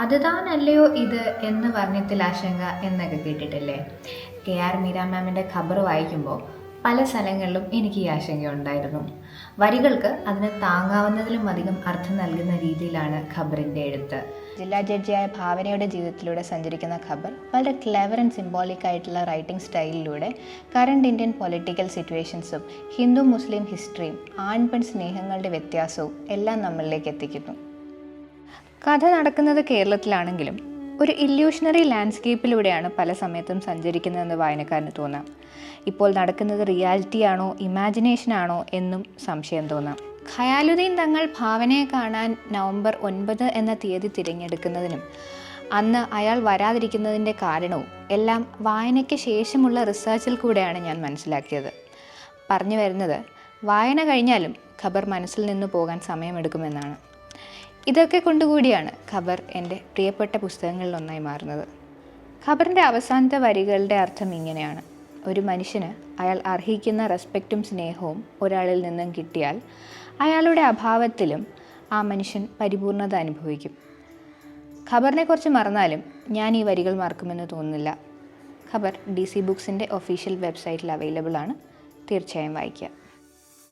അത് താനല്ലയോ ഇത് എന്ന് വർണ്ണത്തിൽ ആശങ്ക എന്നൊക്കെ കേട്ടിട്ടില്ലേ? KR മീര മാമിൻ്റെ ഖബർ വായിക്കുമ്പോൾ പല സ്ഥലങ്ങളിലും എനിക്ക് ഈ ആശങ്ക ഉണ്ടായിരുന്നു. വരികൾക്ക് അതിന് താങ്ങാവുന്നതിലും അധികം അർത്ഥം നൽകുന്ന രീതിയിലാണ് ഖബറിൻ്റെ എഴുത്ത്. ജില്ലാ ജഡ്ജിയായ ഭാവനയുടെ ജീവിതത്തിലൂടെ സഞ്ചരിക്കുന്ന ഖബർ വളരെ ക്ലെവർ ആൻഡ് സിംബോളിക് ആയിട്ടുള്ള റൈറ്റിംഗ് സ്റ്റൈലിലൂടെ കറണ്ട് ഇന്ത്യൻ പൊളിറ്റിക്കൽ സിറ്റുവേഷൻസും ഹിന്ദു മുസ്ലിം ഹിസ്റ്ററിയും ആൺപെൺ സ്നേഹങ്ങളുടെ വ്യത്യാസവും എല്ലാം നമ്മളിലേക്ക് എത്തിക്കുന്നു. കഥ നടക്കുന്നത് കേരളത്തിലാണെങ്കിലും ഒരു ഇല്യൂഷണറി ലാൻഡ്സ്കേപ്പിലൂടെയാണ് പല സമയത്തും സഞ്ചരിക്കുന്നതെന്ന് വായനക്കാരന് തോന്നാം. ഇപ്പോൾ നടക്കുന്നത് റിയാലിറ്റിയാണോ ഇമാജിനേഷനാണോ എന്നും സംശയം തോന്നാം. ഖയാലുദ്ദീൻ തങ്ങൾ ഭാവനയെ കാണാൻ നവംബർ 9 എന്ന തീയതി തിരഞ്ഞെടുക്കുന്നതിനും അന്ന് അയാൾ വരാതിരിക്കുന്നതിൻ്റെ കാരണവും എല്ലാം വായനയ്ക്ക് ശേഷമുള്ള റിസർച്ചിൽ കൂടെയാണ് ഞാൻ മനസ്സിലാക്കിയത്. പറഞ്ഞു വരുന്നത്, വായന കഴിഞ്ഞാലും ഖബർ മനസ്സിൽ നിന്ന് പോകാൻ സമയമെടുക്കുമെന്നാണ്. ഇതൊക്കെ കൊണ്ടുകൂടിയാണ് ഖബർ എൻ്റെ പ്രിയപ്പെട്ട പുസ്തകങ്ങളിലൊന്നായി മാറുന്നത്. ഖബറിൻ്റെ അവസാനത്തെ വരികളുടെ അർത്ഥം ഇങ്ങനെയാണ്: ഒരു മനുഷ്യന് അയാൾ അർഹിക്കുന്ന റെസ്പെക്റ്റും സ്നേഹവും ഒരാളിൽ നിന്നും കിട്ടിയാൽ അയാളുടെ അഭാവത്തിലും ആ മനുഷ്യൻ പരിപൂർണത അനുഭവിക്കും. ഖബറിനെക്കുറിച്ച് മറന്നാലും ഞാൻ ഈ വരികൾ മറക്കുമെന്ന് തോന്നുന്നില്ല. ഖബർ DC ബുക്സിൻ്റെ ഒഫീഷ്യൽ വെബ്സൈറ്റിൽ അവൈലബിൾ ആണ്. തീർച്ചയായും വായിക്കുക.